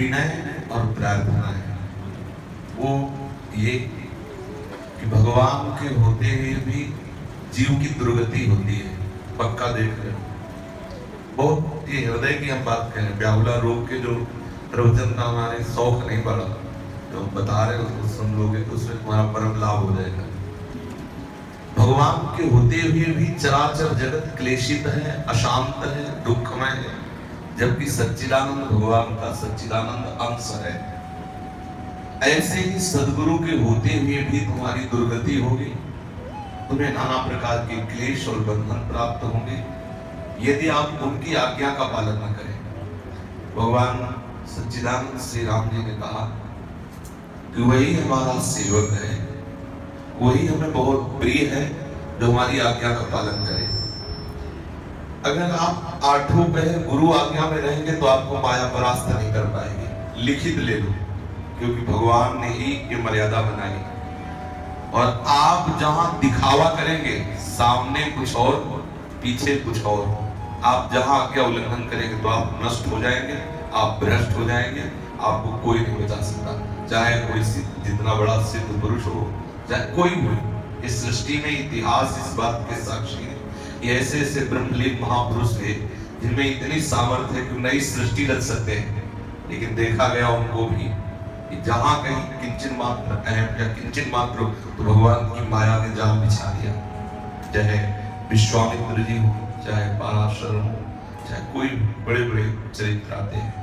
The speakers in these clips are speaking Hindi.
विनय और प्रार्थना है वो ये कि भगवान के होते हुए भी जीव की दुर्गति होती है। पक्का देख रहे हो, बहुत ये हृदय की हम बात करें, ब्याहुला रोग के जो प्रवचन का हमारे शौक नहीं पड़ा, जो बता रहे हो उसको सुन लोगे तो उसमें तुम्हारा परम लाभ हो जाएगा। भगवान के होते हुए भी चराचर जगत क्लेशित है, अशांत है, दुखमय है, जबकि सच्चिदानंद भगवान का सच्चिदानंद अंश है। ऐसे ही सदगुरु के होते हुए भी तुम्हारी दुर्गति होगी, तुम्हें नाना प्रकार के क्लेश और बंधन प्राप्त होंगे यदि आप उनकी आज्ञा का पालन न करें। भगवान सच्चिदानंद श्री राम जी ने कहा कि वही हमारा सेवक है, वही हमें बहुत प्रिय है जो हमारी आज्ञा का पालन करे। अगर आप आठों पहर गुरु आज्ञा में रहेंगे तो आपको माया परास्त नहीं कर पाएंगे। लिखित ले लो, क्योंकि भगवान ने ही ये मर्यादा बनाई। और आप जहां दिखावा करेंगे, सामने कुछ और पीछे कुछ और, आप जहां आज्ञा उल्लंघन करेंगे तो आप नष्ट हो जाएंगे, आप भ्रष्ट हो जाएंगे, आपको कोई नहीं बचा सकता। चाहे कोई जितना बड़ा सिद्ध पुरुष हो, चाहे कोई हो, इस सृष्टि में इतिहास इस बात के साक्षी है। ये ऐसे ऐसे ब्रह्मलीन महापुरुष थे जिनमें इतनी सामर्थ्य है कि नई सृष्टि रच सकते हैं, लेकिन देखा गया उनको भी कि जहां कहीं किंचन मात्र अहम या किंचन मात्र तो भगवान की माया ने जाल बिछा दिया। चाहे विश्वामित्र जी हो, चाहे पराशर हो, चाहे कोई बड़े बड़े चरित्र आते हैं।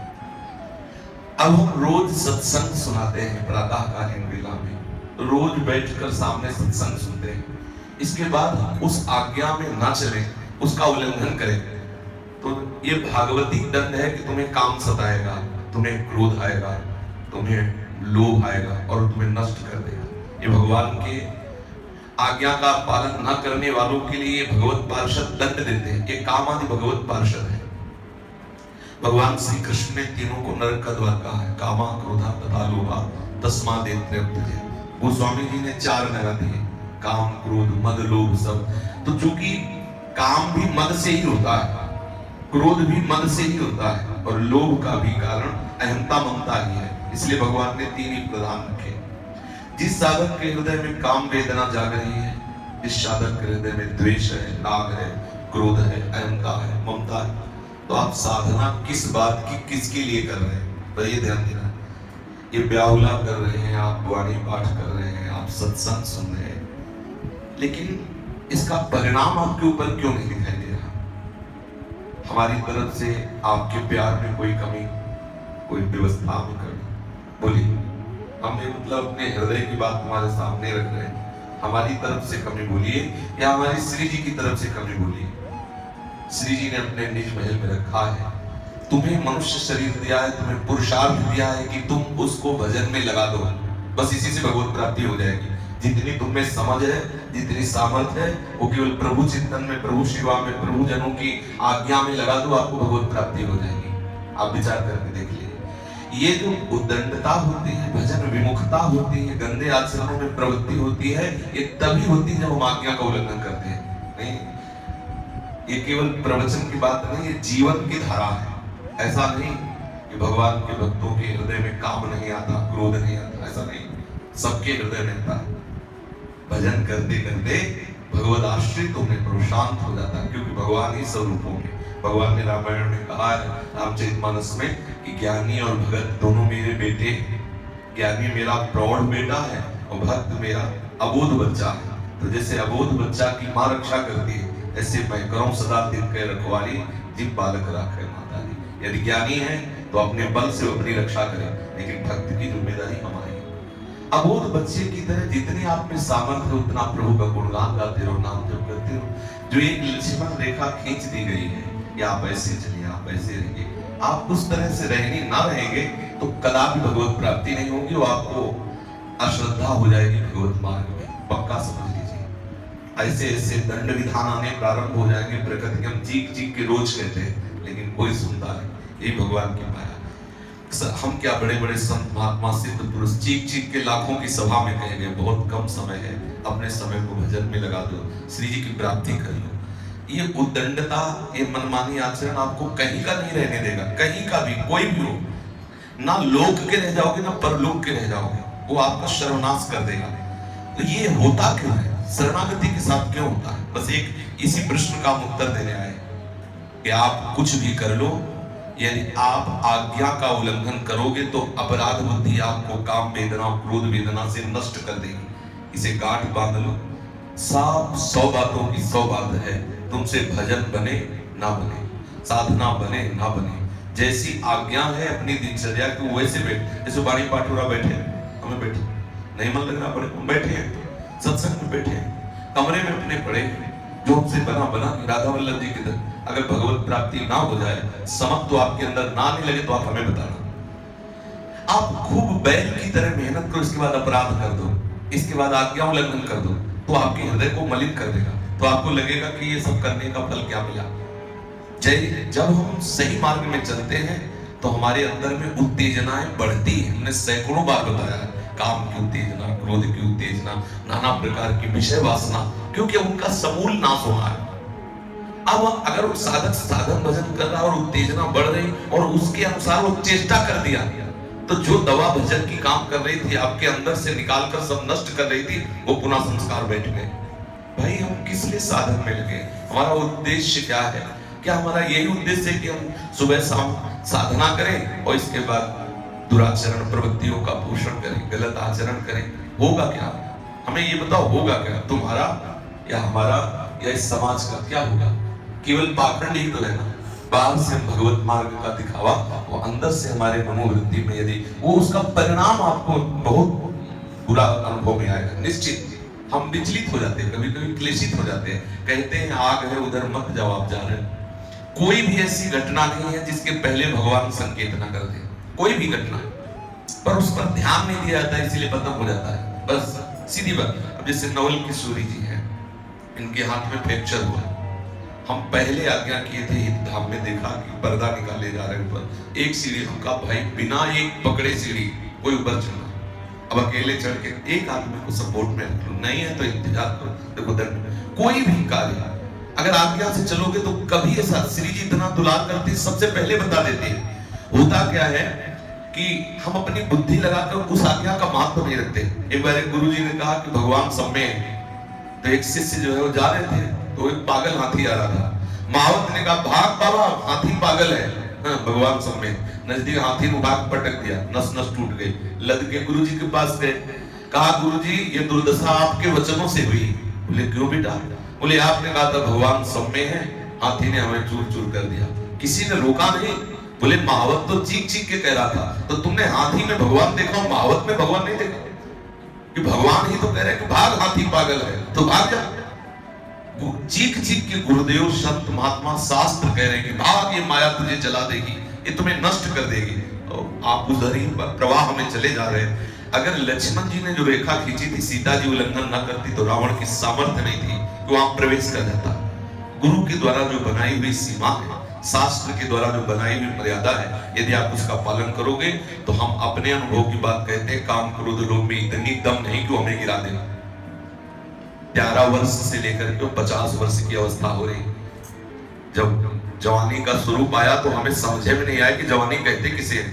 अब हम रोज सत्संग सुनाते हैं, प्रातःकालीन वेला में रोज बैठकर सामने सत्संग सुनते हैं। इसके बाद उस आज्ञा में ना चले, उसका उल्लंघन करें, तो ये भागवती दंड है कि तुम्हें काम सताएगा, तुम्हें क्रोध आएगा, तुम्हें लोभ आएगा और तुम्हें नष्ट कर देगा। ये भगवान के आज्ञा का पालन न करने वालों के लिए भगवत पार्षद दंड देते हैं। ये काम आदि भगवत पार्षद है। भगवान श्री कृष्ण ने तीनों को नरक का द्वार कहा है, कामा क्रोधा तथा लोभा तस्मादेत्य। गोस्वामी जी ने 4 नरक दिए, काम क्रोध मद लोभ सब। तो चूंकि काम भी मद से ही होता है, क्रोध भी मद से ही होता है, और लोभ का भी कारण अहंता ममता ही है, इसलिए भगवान ने 3 ही प्रधान रखे। जिस साधक के हृदय में काम वेदना जाग रही है, जिस साधक के हृदय में द्वेष है, राग है, क्रोध है, अहंता है, ममता है, तो आप साधना किस बात की, किसके लिए कर रहे हैं, तो ये ध्यान देना। ये ब्याहुला कर रहे हैं, आप वाणी पाठ कर रहे हैं, आप सत्संग सुन रहे हैं, लेकिन इसका परिणाम आपके ऊपर क्यों नहीं दिखाई दे रहा? हमारी तरफ से आपके प्यार में कोई कमी, कोई व्यवस्था हम करें, बोलिए। हमने मतलब अपने हृदय की बात तुम्हारे सामने रख रहे हैं, हमारी तरफ से कमी बोलिए या हमारी श्री जी की तरफ से कमी बोलिए। श्री जी ने अपने निज महल में रखा है, तुम्हें मनुष्य शरीर दिया है, तुम्हें पुरुषार्थ दिया है कि तुम उसको भजन में लगा दो, बस इसी से भगवत प्राप्ति हो जाएगी। जितनी तुम में समझ है, जितनी सामर्थ्य है, वो केवल प्रभु चिंतन में, प्रभु सेवा में, प्रभु जनों की आज्ञा में लगा दो, आपको भगवत प्राप्ति हो जाएगी। आप विचार करके देख लीजिए। ये जो उद्दंडता होती है, भजन विमुखता होती है, गंदे आचरणों में प्रवृत्ति होती है, ये तभी होती है जब हम आज्ञा का उल्लंघन करते हैं। नहीं, ये केवल प्रवचन की बात नहीं, ये जीवन की धारा है। ऐसा नहीं कि भगवान के भक्तों के हृदय में काम नहीं आता, क्रोध नहीं आता, ऐसा नहीं, सबके हृदय में आता है। भजन करते करते भगवत आश्रित होने पर शांत हो जाता है, क्योंकि भगवान ही स्वरूप होंगे। भगवान ने रामायण में कहा है, रामचरितमानस में, कि ज्ञानी और भगत दोनों मेरे बेटे हैं। ज्ञानी मेरा प्रौढ़ बेटा है और भक्त मेरा अबोध बच्चा है। तो जैसे अबोध बच्चा की माँ रक्षा करती है, ऐसे मैं करूं सदा दिन के रखवाली, जिन बालक राखे माता दी। यदि ज्ञानी है तो अपने बल से अपनी रक्षा करें, लेकिन भक्त की जिम्मेदारी हमारी है। अबोध बच्चे की तरह जितनी आप में सामर्थ्य है, उतना प्रभु का गुणगान गाते रहो, नाम जप करते रहो। जो एक लक्ष्मण रेखा खींच दी गई है, या आप ऐसे चलिए, आप ऐसे रहिए, आप उस तरह से रहने ना रहेंगे तो कदापि भगवत प्राप्ति नहीं होगी, और आपको अश्रद्धा हो जाएगी भगवत मार्ग में, पक्का समझ लीजिए। ऐसे ऐसे दंड विधान आने प्रारंभ हो जाएंगे, प्रकृति हम चीख चीख के रोज कहते हैं, लेकिन कोई सुनता नहीं। यही भगवान की माया। हम क्या बड़े बड़े संत महात्मा सिद्ध पुरुष चीख चीख के लाखों की सभा में कहेंगे, बहुत कम समय है, अपने समय को भजन में लगा दो, श्री जी की प्राप्ति कर लो। ये उद्दंडता, ये मनमानी आचरण आपको कहीं का नहीं रहने देगा, कहीं का भी, कोई भी हो। ना लोक के रह जाओगे ना परलोक के रह जाओगे, वो आपका सर्वनाश कर देगा। तो ये होता क्यों है, शरणागति के साथ क्यों होता है? बस एक इसी प्रश्न का हम उत्तर देने आए कि आप कुछ भी कर लो, यदि आप आज्ञा का उल्लंघन करोगे तो अपराध बुद्धि आपको काम वेदना क्रोध वेदना से नष्ट कर देगी। इसे गांठ बांध लो, साफ 100 बातों की 100 बात है, तुमसे भजन बने ना बने, साधना बने ना बने, जैसी आज्ञा है अपनी दिनचर्या की वैसे बैठ। जैसे बाणी पाठुरा बैठे, हमें बैठे नहीं मन लग रहा, पड़े बैठे हैं, सत्संग में बैठे हैं, कमरे में अपने पड़े, जो हमसे बना बना राधा वल्लभ जी की तरह। अगर भगवत प्राप्ति ना हो जाए, समक तो आपके अंदर ना नहीं लगे, तो आप हमें बताना। आप खूब बैल की तरह मेहनत करो, इसके बाद अपराध कर दो, इसके बाद आज्ञा उल्लंघन कर दो, तो आपके हृदय को मलिन कर देगा। तो आपको लगेगा कि ये सब करने का फल क्या मिला। जब हम सही मार्ग में चलते हैं तो हमारे अंदर में उत्तेजनाएं बढ़ती है। हमने सैकड़ों बार बताया है, काम की उत्तेजना, क्रोध की उत्तेजना, नाना प्रकार की विषय वासना, क्योंकि उनका समूल नाश हो रहा है। अब अगर साधक साधन भजन कर रहा और उत्तेजना बढ़ रही और उसके अनुसार वो चेष्टा कर दिया, तो जो दवा भजन की काम कर रही थी, आपके अंदर से निकाल कर सब नष्ट कर रही थी, वो पुनः संस्कार बैठ गए। भाई हम किस लिए साधन में लगे? हमारा उद्देश्य क्या है? क्या हमारा यही उद्देश्य है कि हम सुबह शाम साधना करें और इसके बाद दुराचरण प्रवृत्तियों का पोषण करें, गलत आचरण करें? होगा क्या? हमें ये बताओ, होगा क्या तुम्हारा या हमारा या इस समाज का? क्या होगा? केवल पाखंड ही तो है ना। बाहर से भगवत मार्ग का दिखावा, वो अंदर से हमारे मनोवृत्ति में यदि वो उसका परिणाम आपको बहुत बुरा अनुभव में आएगा निश्चित। हम विचलित हो जाते हैं, कभी कभी क्लेशित हो जाते हैं, कहते हैं आग है उधर मत जाओ, आप जा रहे हैं। कोई भी ऐसी घटना नहीं है जिसके पहले भगवान संकेत ना कर दे, कोई भी घटना, पर उस पर ध्यान नहीं दिया जाता है, इसीलिए खत्म हो जाता है। बस सीधी बात। अब जैसे नवल किशोरी जी हैं, इनके हाथ में फ्रैक्चर हुआ, हम पहले आज्ञा किए थे हित धाम में, देखा कि पर्दा निकाले जा रहे ऊपर, एक सीढ़ी, हम कहा भाई बिना एक पकड़े सीढ़ी कोई ऊपर चढ़ना, अब अकेले चढ़ के एक आदमी को सपोर्ट में रख लो, नहीं है तो इंतजार करो। देखो दंड, कोई भी कार्य अगर आज्ञा से चलोगे तो कभी ऐसा, श्री जी इतना दुलार करते सबसे पहले बता देते हैं। होता क्या है कि हम अपनी बुद्धि लगाकर उस आज्ञा का महत्व नहीं रखते। एक बार एक गुरु जी ने कहा कि भगवान सब में है, तो एक शिष्य जो है वो जा रहे थे, तो एक पागल हाथी आ रहा था। महावत ने कहा भाग बाबा, हाथी पागल है। हाँ, भगवान सब में। नजदीक हाथी ने भाग पटक दिया, नस नस टूट गई। लद के गुरु जी के पास गए, कहा गुरु जी ये दुर्दशा आपके वचनों से हुई। बोले क्यों बेटा? बोले आपने कहा था भगवान सब में है, हाथी ने हमें चूर चूर कर दिया, किसी ने रोका नहीं। बोले महावत तो चीख चीख के कह रहा था, तो तुमने हाथी में भगवान देखा, महावत में भगवान नहीं देखा? कि भगवान ही तो कह रहे हैं कि भाग, हाथी पागल है तो भाग जा। चीख चीख के गुरुदेव संत महात्मा शास्त्र कह रहे हैं कि भाग, ये माया तुझे जला देगी, ये तुम्हें नष्ट कर देगी। और आप उधर ही प्रवाह में चले जा रहे हैं। अगर लक्ष्मण जी ने जो रेखा खींची थी, सीता जी उल्लंघन न करती तो रावण की सामर्थ्य नहीं थी कि वहां प्रवेश कर जाता। गुरु के द्वारा जो बनाई हुई सीमा है, शास्त्र के द्वारा जो बनाई हुई मर्यादा है, यदि आप उसका पालन करोगे तो हम अपने अनुभव की बात कहते हैं, काम क्रोध लोभ में इतनी दम नहीं कि हमें गिरा देना। 11 वर्ष से लेकर के 50 वर्ष की अवस्था हो रही, जब जवानी का स्वरूप आया तो हमें समझे में नहीं आया कि जवानी कहते किसे।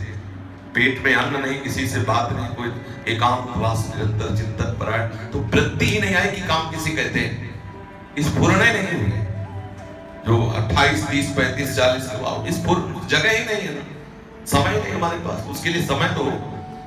पेट में अन्न नहीं, किसी से बात नहीं, कोई एकांतवास निरंतर चिंतन परायण, तो वृत्ति ही नहीं आई कि काम किसे कहते हैं। इस पूर्ण नहीं हुए जो 28, 30, 35, 40 के, इस पूर्ण जगह ही नहीं है ना, समय नहीं हमारे पास, उसके लिए समय तो।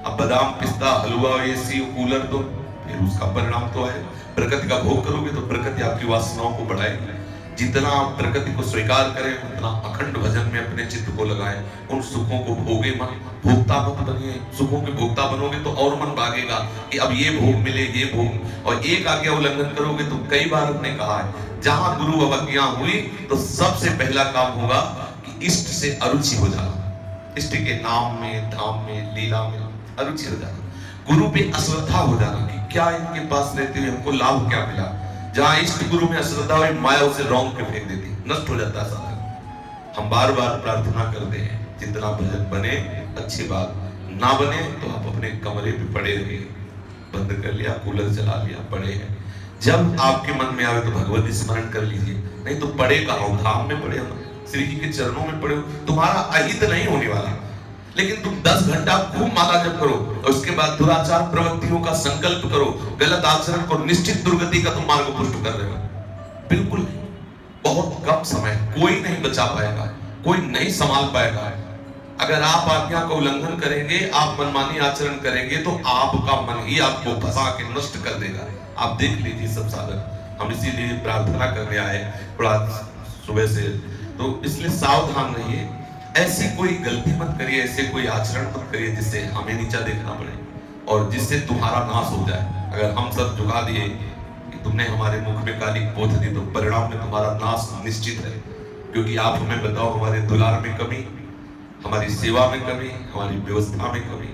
अब बादाम पिस्ता हलवा एसी कूलर, तो फिर उसका परिणाम तो है। प्रकृति का भोग करोगे तो प्रकृति आपकी वासनाओं को बढ़ाएगी। जितना आप प्रकृति को स्वीकार करें, उतना अखंड भजन में अपने चित्त को लगाएं, उन सुखों को भोगे मत, भोक्ता मत बनिए। सुखों के भोक्ता बनोगे तो और मन भागेगा कि अब ये भोग मिले, ये भोग। और एक आज्ञा उल्लंघन करोगे तो कई बार हमने कहा है, जहां गुरु अवज्ञा हुई तो सबसे पहला काम होगा कि इष्ट से अरुचि हो जाना। इष्ट के नाम में, धाम में, लीला में अरुचि हो जाना। गुरु पे अश्रद्धा हो जाना कि क्या इनके पास रहते हुए हमको लाभ क्या मिला। जहां इष्ट गुरु में अश्रद्धा हुई, माया उसे रौंद के फेंक देती, नष्ट हो जाता है साधक। हम बार बार प्रार्थना करते हैं, जितना भजन बने अच्छी बात, ना बने तो आप अपने कमरे पे पड़े रहिए, बंद कर लिया, कूलर चला लिया, पड़े हैं। जब आपके मन में आवे तो भगवती स्मरण कर लीजिए, नहीं तो पड़े कहाँ, धाम में पड़े हो, श्री जी के चरणों में पड़े हो, तुम्हारा अहित नहीं होने वाला। लेकिन तुम 10 घंटा खूब माला जप करो और उसके बाद दुराचार प्रवृत्तियों का संकल्प करो, गलत आचरण को, निश्चित दुर्गति का तुम मार्ग पुष्ट कर रहे हो। बिल्कुल नहीं। बहुत कम समय, कोई नहीं बचा पाएगा, कोई नहीं संभाल पाएगा। अगर आप आज्ञा का उल्लंघन करेंगे, आप मनमानी आचरण करेंगे, तो आपका मन ही आपको फंसा के नष्ट कर देगा। आप देख लीजिए सब साधक, हम इसीलिए प्रार्थना करने आए थोड़ा सुबह से, तो इसलिए सावधान रहिए। ऐसी कोई गलती मत करिए, ऐसे कोई आचरण मत करिए जिससे हमें नीचा देखना पड़े और जिससे तुम्हारा नाश हो जाए। अगर हम सब झुका दिए कि तुमने हमारे मुख में काली पोत दी, तो परिणाम में तुम्हारा नाश निश्चित है। क्योंकि आप हमें बताओ, हमारे दुलार में कमी, हमारी सेवा में कमी, हमारी व्यवस्था में कमी,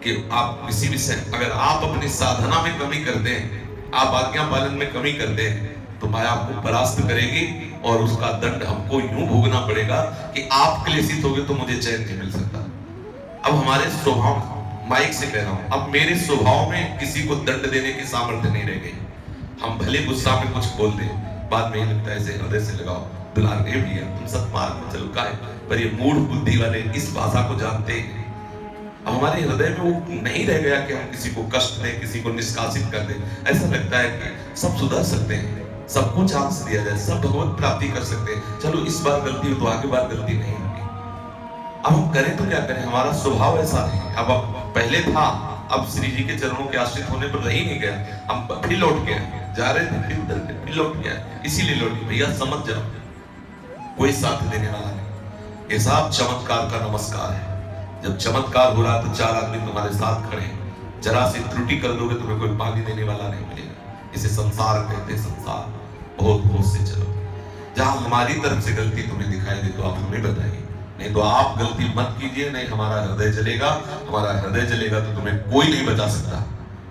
कि आप किसी भी से, अगर आप अपनी साधना में कमी करते हैं, आप आज्ञा पालन में कमी करते हैं, तो माया आपको परास्त करेगी और उसका दंड हमको यूं भोगना पड़ेगा कि आप क्लेशित होगे तो मुझे चैन नहीं मिल सकता। अब हमारे स्वभाव, माइक से कह रहा हूं, अब मेरे स्वभाव में किसी को दंड देने की सामर्थ्य नहीं रह गई। हम भले गुस्सा में कुछ बोल दें, बाद में ही लगता है ऐसे हृदय से लगाओ, दुलार भी है, तुम सब मार्ग में चलो, काहे पर ये मूढ़ बुद्धि वाले इस भाषा को जानते हैं। अब हमारे हृदय में वो नहीं रह गया कि हम किसी को कष्ट दें, किसी को निष्कासित कर दें। ऐसा लगता है कि सब सुधर सकते हैं, सबको चांस दिया जाए, सब भगवत प्राप्ति कर सकते हैं, चलो इस बार गलती हो तो आगे बार गलती नहीं होगी। अब हम करें तो क्या करें, हमारा स्वभाव ऐसा नहीं। अब पहले था, अब श्री जी के चरणों के आश्रित होने पर रही नहीं गया, हम फिर लौट गए, जा रहे थे फिर उधर फिर लौट गया, इसीलिए लौट गए। भैया समझ जाओ, कोई साथ देने वाला नहीं। ये सब चमत्कार का नमस्कार है। जब चमत्कार हो रहा तो 4 आदमी तुम्हारे साथ खड़े हैं, जरा सी त्रुटि कर दोगे तुम्हें कोई पानी देने वाला नहीं मिलेगा। इसे संसार कहते हैं। संसार बहुत होश से चलो, जहां हमारी तरफ से गलती तुम्हें दिखाई दे तो आप हमें बताइए, नहीं तो आप गलती मत कीजिए, नहीं हमारा हृदय जलेगा। हमारा हृदय जलेगा तो तुम्हें कोई नहीं बचा सकता,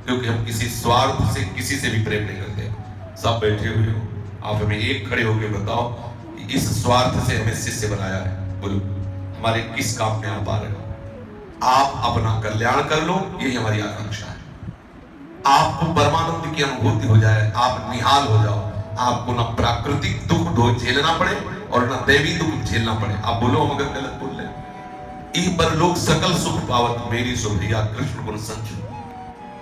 क्योंकि हम किसी स्वार्थ से किसी से भी प्रेम नहीं करते। सब बैठे हुए हो, आप हमें एक खड़े होकर बताओ, इस स्वार्थ से हमें शिष्य बनाया है, बोलो हमारे किस काम में आप आ रहे हो? आप अपना कल्याण कर लो, यही हमारी आकांक्षा है। आपको परमानंद की अनुभूति हो जाए, आप निहाल हो जाओ, आपको ना प्राकृतिक दुख झेलना पड़े और ना दैवी दुख झेलना पड़े। आप बोलो हम अगर गलत बोल रहे, ई पर लोग सकल सुख पावत मेरी सुभिया कृष्ण गुण संचु।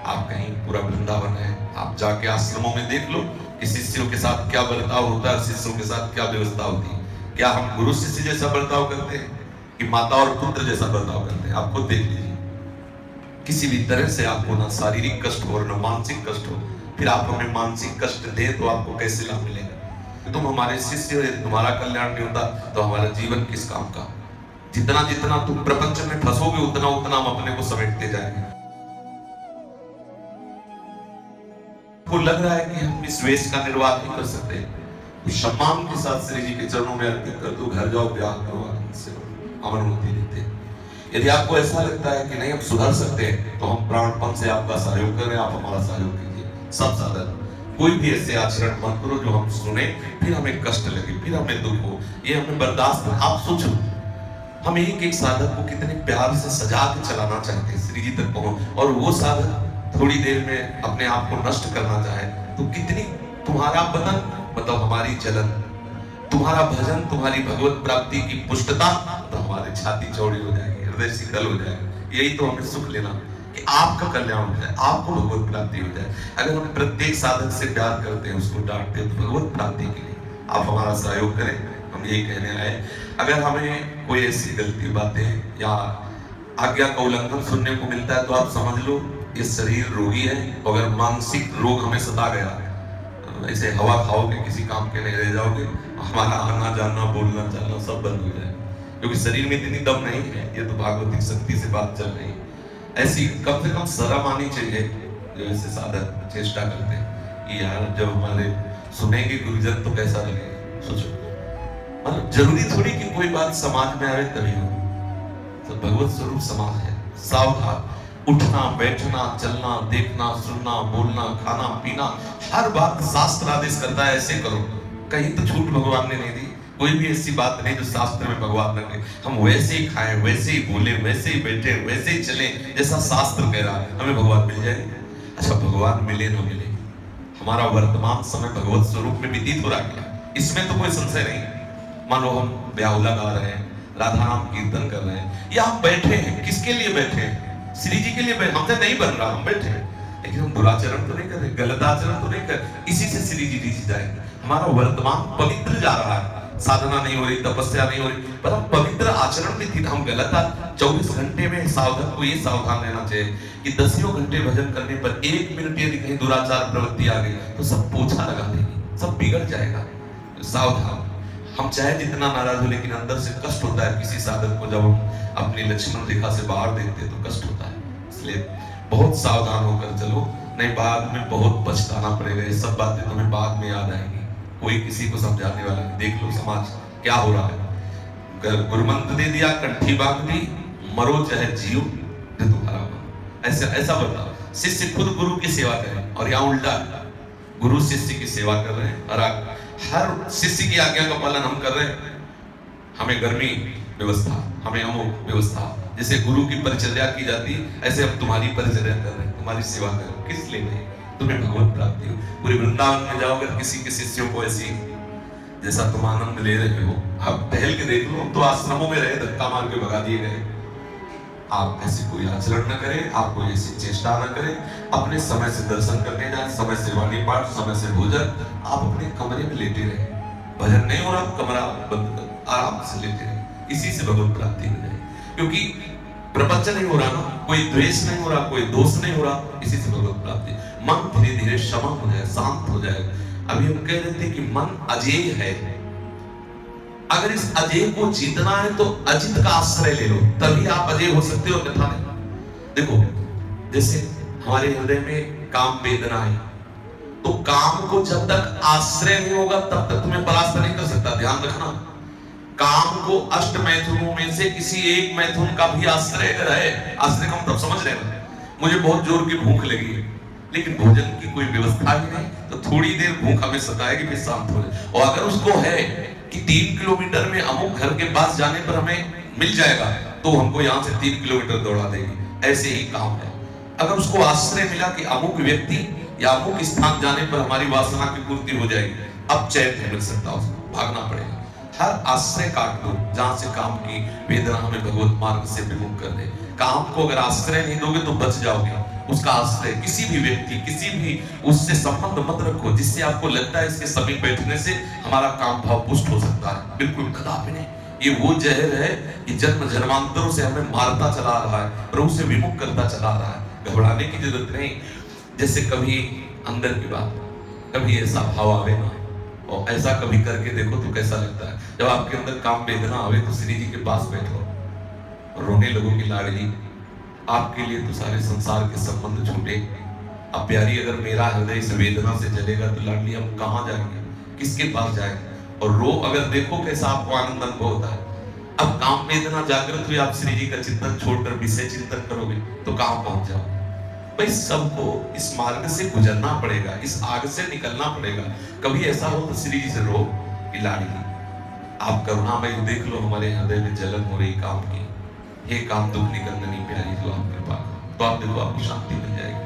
आप कहीं पूरा वृंदावन है, आप जाके आश्रमों में देख लो कि शिष्यों के साथ क्या बर्ताव होता है, शिष्यों के साथ क्या व्यवस्था होती है। क्या हम गुरु शिष्य जैसा बर्ताव करते हैं कि माता और पुत्र जैसा बर्ताव करते हैं? आप खुद देख लीजिए। किसी भी तरह से आपको ना शारीरिक कष्ट हो और ना मानसिक कष्ट हो, फिर आप हमें मानसिक कष्ट दें तो आपको कैसे लाभ मिलेगा? तुम हमारे शिष्य हो, तुम्हारा कल्याण नहीं होता तो हमारा जीवन किस काम का? जितना जितना तुम प्रपंच में फंसोगे उतना उतना हम अपने को समेटते जाएंगे। को लग रहा है कि हम इस वेश का निर्वाह नहीं कर सकते, तो सम्मान के साथ श्री जी के चरणों में अर्पित कर दो, घर जाओ, ब्याह करो, अनुमति देते हैं। यदि आपको ऐसा लगता है कि नहीं हम सुधर सकते हैं, तो हम प्राणपण से आपका सहयोग करें, आप हमारा सहयोग कीजिए। सब साधन कोई भी ऐसे आचरण मत करो जो हम सुने फिर हमें कष्ट लगे, फिर हमें दुख हो, ये हमें बर्दाश्त। आप सोचो, हम एक एक साधक को कितने प्यार से सजा के चलाना चाहते हैं श्री जी तक पहुंच, और वो साधक थोड़ी देर में अपने आप को नष्ट करना चाहे तो कितनी तुम्हारा बदन, मतलब हमारी जलन, तुम्हारा भजन, तुम्हारी भगवत प्राप्ति की पुष्टता, तो हमारी छाती चौड़ी हो जाएगी, हृदय शीतल हो जाएगा। यही तो हमें सुख लेना कि आपका कल्याण हो जाए, आपको भगवत प्राप्ति हो जाए। अगर हम प्रत्येक साधक से प्यार करते हैं, उसको डांटते हैं, तो भगवत प्राप्ति के लिए आप हमारा सहयोग करें, हम यही कहने आए। अगर हमें कोई ऐसी गलती बातें या आज्ञा का उल्लंघन सुनने को मिलता है तो आप समझ लो ये शरीर रोगी है। अगर मानसिक रोग हमें सता गया, ऐसे हवा खाओगे, किसी काम के नहीं रह जाओगे, हमारा आना जाना बोलना चालना सब बंद हो जाए, क्योंकि शरीर में इतनी दम नहीं है। ये तो भागवतिक शक्ति से बात चल रही है। ऐसी कम से कम शर्म आनी चाहिए जो ऐसे साधक चेष्टा करते हैं कि यार जब हमारे सुनेंगे गुरुजन तो कैसा लगेगा। सोचो, मतलब जरूरी थोड़ी कि कोई बात समाज में आए तभी हो, तो भगवत स्वरूप समाज है। सावधान, उठना बैठना चलना देखना सुनना बोलना खाना पीना हर बात शास्त्र आदेश करता है, ऐसे करो। कहीं तो छूट भगवान ने नहीं दी, कोई भी ऐसी बात नहीं जो शास्त्र में भगवान ने कही। हम वैसे ही खाएं, वैसे ही बोले, वैसे ही बैठे, वैसे ही चले जैसा शास्त्र कह रहा है, हमें भगवान मिल जाए। अच्छा, भगवान मिले ना मिले, हमारा वर्तमान समय भगवत स्वरूप में व्यतीत हो रहा है, इसमें तो कोई संशय नहीं। मान लो हम ब्याहुला गा रहे हैं, राधा नाम कीर्तन कर रहे हैं, या हम बैठे हैं, किसके लिए बैठे हैं? श्री जी के लिए बैठे। हमसे नहीं बन रहा, हम बैठे हैं, लेकिन हम दुराचरण तो नहीं कर रहे, गलत आचरण तो नहीं कर रहे, इसी से श्री जी रीझ जाएंगे। हमारा वर्तमान पवित्र जा रहा है, साधना नहीं हो रही, तपस्या नहीं हो रही, पर हम पवित्र आचरण में थी, हम गलत। 24 घंटे में सावधान को ये सावधान रहना चाहिए कि 10 घंटे भजन करने पर 1 मिनट यदि कहीं दुराचार प्रवृत्ति आ गई तो सब पोछा लगा देगी, सब बिगड़ जाएगा। सावधान। हम चाहे जितना नाराज हो, लेकिन अंदर से कष्ट होता है किसी साधक को, जब हम अपनी लक्ष्मण रेखा से बाहर देखते हैं तो कष्ट होता है। इसलिए बहुत सावधान होकर चलो, नहीं बाद में बहुत पछताना पड़ेगा। ये सब बातें तुम्हें बाद में याद आएंगी, कोई किसी को समझाने वाला नहीं। देख लो समाज क्या हो रहा है, गुरुमंत्र दे दिया, कंठी बांध दी, मरो चाहे जियो, तुम्हारा मन। ऐसा बताओ, शिष्य खुद गुरु की सेवा करे, और यहाँ उल्टा, गुरु शिष्य की सेवा कर रहे हैं, और हर शिष्य की आज्ञा का पालन हम कर रहे हैं। हमें गर्मी व्यवस्था, हमें अमुक व्यवस्था, जैसे गुरु की परिचर्या की जाती, ऐसे हम तुम्हारी परिचर्या कर रहे हैं, तुम्हारी सेवा कर रहे हैं। किस लिए नहीं? तुम्हें भगवत प्राप्ति हो। पूरे वृंदावन में जाओ, अगर किसी के शिष्यों को ऐसी जैसा तुम आनंद ले रहे हो, आप टहल के देख लो, तो आश्रमों में रहे, धक्का मार के भगा दिए गए। आप ऐसे कोई आचरण न करें, आप कोई ऐसी चेष्टा न करें, अपने समय से दर्शन करने जाए, समय से वाणी पाठ, समय से भोजन, आप अपने कमरे में लेटे रहे। भजन नहीं हो रहा, कमरा बंद कर आराम से लेटे रहे, इसी से भगवत प्राप्ति हो जाए। क्योंकि प्रपंच नहीं हो रहा ना, कोई द्वेष नहीं हो रहा, कोई दोष नहीं हो रहा, इसी से भगवत प्राप्ति। मन धीरे धीरे शमन हो जाए, शांत हो जाए। अभी हम कह रहे थे कि मन अजेय है, अगर इस अजेय को जीतना है तो अजित का आश्रय ले लो, तभी आप अजेय हो सकते हो, अन्यथा नहीं। देखो, जैसे हमारे हृदय में काम वेदना है, तो काम को जब तक आश्रय नहीं होगा तब तक तुम्हें परास्त नहीं कर सकता। ध्यान रखना, काम को अष्ट मैथुनों में से किसी एक मैथुन का भी आश्रय अगर है, आश्रय का मतलब समझ रहे हैं, मुझे बहुत जोर की भूख लगी है, लेकिन भोजन की कोई व्यवस्था ही नहीं, तो थोड़ी देर भूख हमें सताएगी, फिर शांत हो जाए। और अगर उसको है कि 3 किलोमीटर में अमुक घर के पास जाने पर हमें मिल जाएगा, तो हमको यहाँ से 3 किलोमीटर दौड़ा देगी। ऐसे ही काम है, अगर उसको आश्रय मिला कि अमुक व्यक्ति या अमुक स्थान जाने पर हमारी वासना की पूर्ति हो जाएगी, अब चैन नहीं मिल सकता, उसको भागना पड़ेगा। हर आश्रय काट दो जहां से काम की वेदना हमें भगवत मार्ग से विमुख कर दे। काम को अगर आश्रय नहीं दोगे तो बच जाओगे। उसका आश्रय किसी भी व्यक्ति, किसी भी उससे संबंध मत रखो जिससे आपको लगता है इसके समीप बैठने से हमारा काम भाव पुष्ट हो सकता है। बिल्कुल कदापि नहीं। ये वो जहर है कि जन्म जन्मांतरों से हमें मारता चला रहा है, प्रभु से विमुख करता चला रहा है। घबराने की जरूरत नहीं। जैसे कभी अंदर की बात, कभी ऐसा भाव आवे ना, और ऐसा कभी करके देखो तो कैसा लगता है। जब आपके अंदर काम वेदना आवे तो श्री जी के पास बैठो, रोने लगो कि लाडली आपके लिए तो सारे संसार के संबंध छूटे। अब प्यारी, अगर मेरा हृदय इस वेदना से जलेगा तो लाडली हम कहाँ जाएंगे, किसके पास जाएंगे? और रो, अगर देखो कैसा आपको आनंद अनुभव होता है। अब काम वेदना जागृत हुई, आप श्री जी का चिंतन छोड़कर विषय चिंतन करोगे तो कहाँ पहुंच जाओ? भाई, सबको इस मार्ग से गुजरना पड़ेगा, इस आग से निकलना पड़ेगा। कभी ऐसा हो तो श्री जी से रो कि लाडली आप करुणामय देख लो, हमारे हृदय में जलन हो रही काम की, हे काम दुख निकंदनी प्यारी, जो आप कृपा तो आप देखो आपको शांति मिल जाएगी।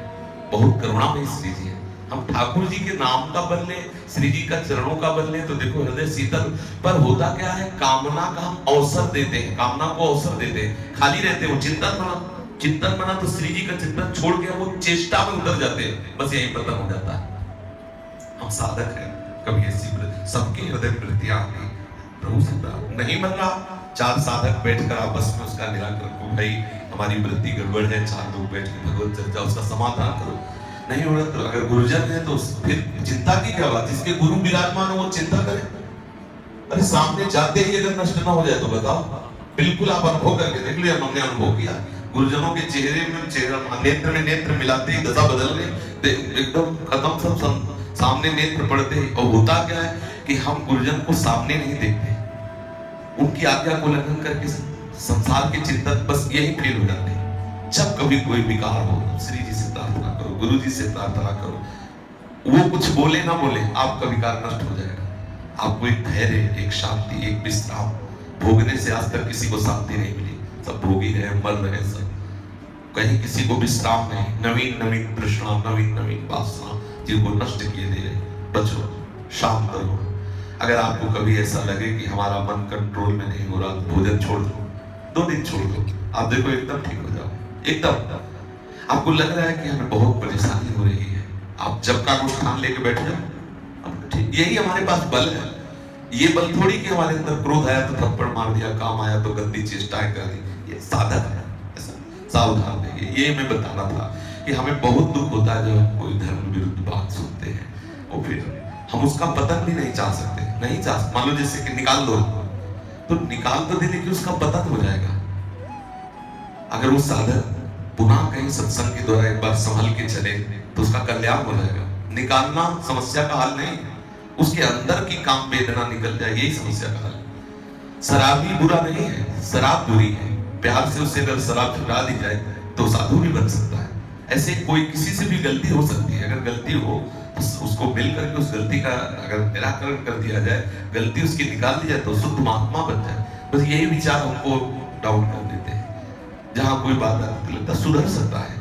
बहुत करुणामय श्री जी है। हम ठाकुर जी के नाम का बदले, श्री जी का चरणों का बदले, तो देखो हृदय शीतल। पर होता क्या है, कामना का हम अवसर देते हैं, कामना को अवसर देते हैं, खाली रहते हैं। वो चिंतन बना तो श्री जी का चिंतन छोड़ के वो चेष्टा में उतर जाते हैं, बस यही पतन हो जाता है। हम साधक हैं, कभी ऐसी सबके हृदय वृत्तियां आती, प्रभु से नहीं बन रहा, 4 साधक बैठकर आपस में उसका निराकरण करो। भाई हमारी वृत्ति गड़बड़ है, 4 लोग बैठ के भगवत चर्चा उसका समाधान करो। नहीं हो रहा तो अगर गुरुजन है तो फिर चिंता की क्या बात, जिसके गुरु विराजमान हो वो चिंता करे। अरे सामने जाते ही अगर नष्ट ना हो जाए तो बताओ, बिल्कुल आप अनुभव करके देख लिया, हमने अनुभव किया। गुरुजनों के चेहरे में चेहरा, नेत्र में नेत्र मिलाते ही दशा बदल गई, एकदम खत्म सब सामने नेत्र पड़ते ही। और होता क्या है कि हम गुरुजन को सामने नहीं देखते, उनकी आज्ञा को उल्लंघन करके संसार के चिंतन बस यही फेल हो जाते हैं। जब कभी कोई विकार हो तो श्री जी से प्रार्थना करो, गुरु जी से प्रार्थना करो। वो कुछ बोले ना बोले, आपका विकार नष्ट हो जाएगा। आपको एक धैर्य, एक शांति, एक विश्राम, भोगने से आज तक किसी को शांति नहीं मिली। सब भोगी रहे, मर रहे सब, कहीं किसी को विश्राम नहीं। नवीन नवीन तृष्णा, नवीन नवीन वासना जिनको नष्ट किए दे रहे। बचो, शांत रहो। अगर आपको कभी ऐसा लगे कि हमारा मन कंट्रोल में नहीं हो रहा तो भोजन छोड़ दो, 2 दिन छोड़ दो, आप देखो एकदम ठीक हो जाओ। एकदम आपको लग रहा है कि हमें बहुत परेशानी हो रही है, आप जब का अनुष्ठान लेके बैठ जाओ, अब ठीक। यही हमारे पास बल है। ये बल थोड़ी कि हमारे अंदर क्रोध आया तो थप्पड़ मार दिया, काम आया तो गंदी चेष्टाएं कर दी। ये साधन है, ऐसा सावधान रहिए। ये मैं बताना था कि हमें बहुत दुख होता है जब हम कोई धर्म विरुद्ध बात सुनते हैं और फिर हम उसका पतन भी नहीं चाह सकते, नहीं चाह सकते। मान लो जैसे कि निकाल दो, तो निकाल तो देने की उसका पतन हो जाएगा। अगर वो साधक पुनः कहीं सत्संग के द्वारा एक बार संभल के चले तो उसका कल्याण हो जाएगा। निकालना समस्या का हल नहीं, उसके अंदर की काम वेदना निकल जाए, यही समस्या का हल। शराबी बुरा नहीं है, शराब बुरी है। प्यार से उसे अगर शराब छुड़ा दी जाए तो साधु भी बन सकता है। ऐसे कोई किसी से भी गलती हो सकती है, अगर गलती हो तो उसको मिल करके उस गलती का अगर निराकरण कर दिया जाए, गलती उसकी निकाल दी जाए तो शुद्ध महात्मा बन जाए। बस यही विचार हमको डाउन कर देते हैं। जहां कोई बात आती लगता सुधर सकता है,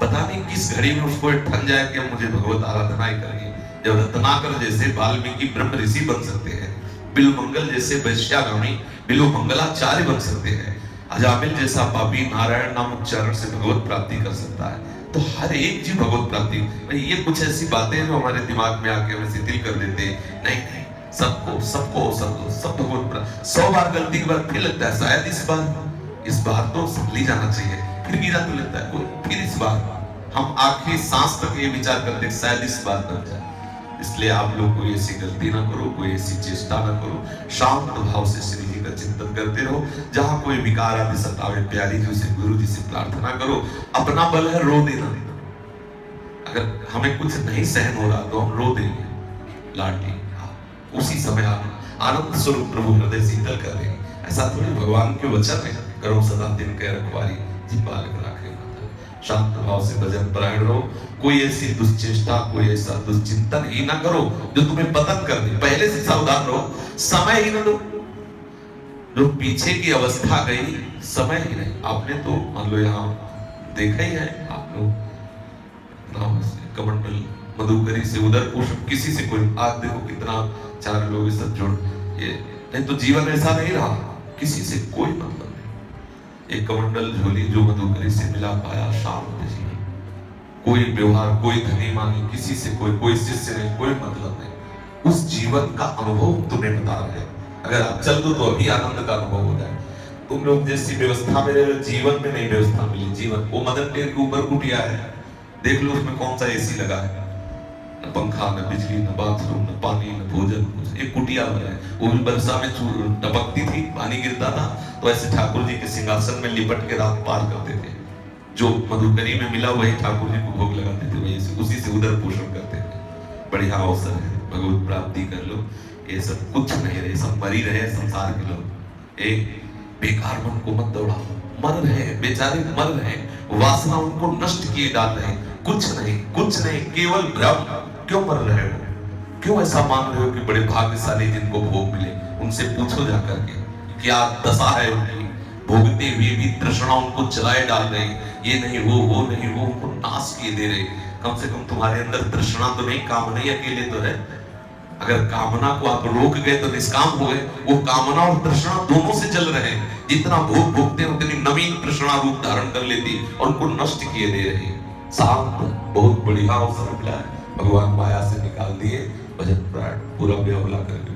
पता नहीं किस घड़ी में उसको ठन जाए कि मुझे भगवत आराधना ही करनी। जब रत्नाकर जैसे वाल्मीकि ब्रह्म ऋषि बन सकते हैं, बिल्वमंगल जैसे वैश्यागामी बिल्वमंगलाचार्य बन सकते हैं, अजामिल जैसा पापी नारायण नाम उच्चारण से भगवत प्राप्ति कर सकता है, तो हर एक जीव भगवत प्राप्ति। ये कुछ ऐसी बातें जो हमारे दिमाग में आके हमें शिथिल कर देते हैं। नहीं नहीं, सबको सबको सबको सब भगवत प्राप्ति। 100 बार गलती के बाद फिर लगता है शायद इस बार तो संभली जाना चाहिए, फिर गिरा तो लगता है फिर इस बार हम आखिरी सांस तक ये विचार करते हैं शायद इस बार बन जाए। इसलिए आप लोग कोई ऐसी गलती ना करो, कोई ऐसी चेष्टा ना करो, शांत भाव से श्री जी का चिंतन करते रहो। जहां कोई विकार आदि सतावे, प्यारी जी से गुरु जी से प्रार्थना करो। अपना बल है रो देना। अगर हमें कुछ नहीं सहन हो रहा तो हम रो देंगे लाडली, उसी समय आनंद स्वरूप प्रभु हृदय शीतल कर देंगे। ऐसा थोड़ी भगवान के वचन है, करो सदा दिन के रखवारी जी बालक राखे। शांत भाव से भजन परायण रहो। कोई ऐसी दुश्चेष्टा, कोई ऐसा दुश्चिंतन ही ना करो जो तुम्हें पतन कर दे। पहले से सावधान रहो, समय ही ना दो। जो पीछे की अवस्था गई, समय ही नहीं। आपने तो मान लो यहाँ देखा ही है, आप लोग कमंडल मधुकरी से उधर पुष्प किसी से कोई, आज देखो कितना 4 लोग इस जुड़, ये नहीं तो जीवन ऐसा नहीं रहा, किसी से कोई मतलब नहीं। एक कमंडल झोली जो मधुकरी से मिला पाया शांत जीवन, कोई व्यवहार, कोई धनी मानी, किसी से कोई शिष्य नहीं, कोई मतलब नहीं। उस जीवन का अनुभव तुम्हें बता रहे हैं। अगर आप चल दो तो अभी आनंद का अनुभव हो जाए। तुम लोग जैसी व्यवस्था में रहे, जीवन में नहीं व्यवस्था मिली। जीवन वो मदन टेर के ऊपर कुटिया है, देख लो उसमें कौन सा एसी लगा है, न पंखा, न बिजली, न बाथरूम, न पानी, न भोजन, कुछ एक कुटिया है। वो भी वर्षा में टपकती थी, पानी गिरता था तो ऐसे ठाकुर जी के सिंहासन में लिपट के रात पार करते थे। जो मधुकरी में मिला वही ठाकुर जी को भोग लगाते थे, वही से उसी से उधर पोषण करते थे। बढ़िया अवसर है, भगवत प्राप्ति कर लो। ये सब कुछ नहीं रहे, सब मरी रहे संसार के लोग। एक बेकार मन को मत दौड़ाओ, मर रहे हैं बेचारे, मर रहे हैं, वासना उनको नष्ट किए डाल रहे हैं। कुछ नहीं, कुछ नहीं, केवल भ्रम। क्यों मर रहे हो? क्यों ऐसा मान रहे हो कि बड़े भाग्यशाली जिनको भोग मिले? उनसे पूछो जाकर के क्या दशा है उनकी। भोगते हुए भी तृष्णा उनको चलाए डाल रहे, ये नहीं वो नहीं वो, उनको नाश किए दे रहे। कम से कम तुम्हारे अंदर तृष्णा तो नहीं, कामना ही अकेले तो है। अगर कामना को आप रोक गए तो निष्काम हो गए। वो कामना और तृष्णा दोनों से जल रहे हैं। जितना भोग भोगते हैं उतनी नवीन तृष्णा रूप धारण कर लेती और उनको नष्ट किए दे रहे हैं। शांत, बहुत बढ़िया अवसर मिला है, भगवान माया से निकाल दिए। भजन प्राण पूरा बेहला करके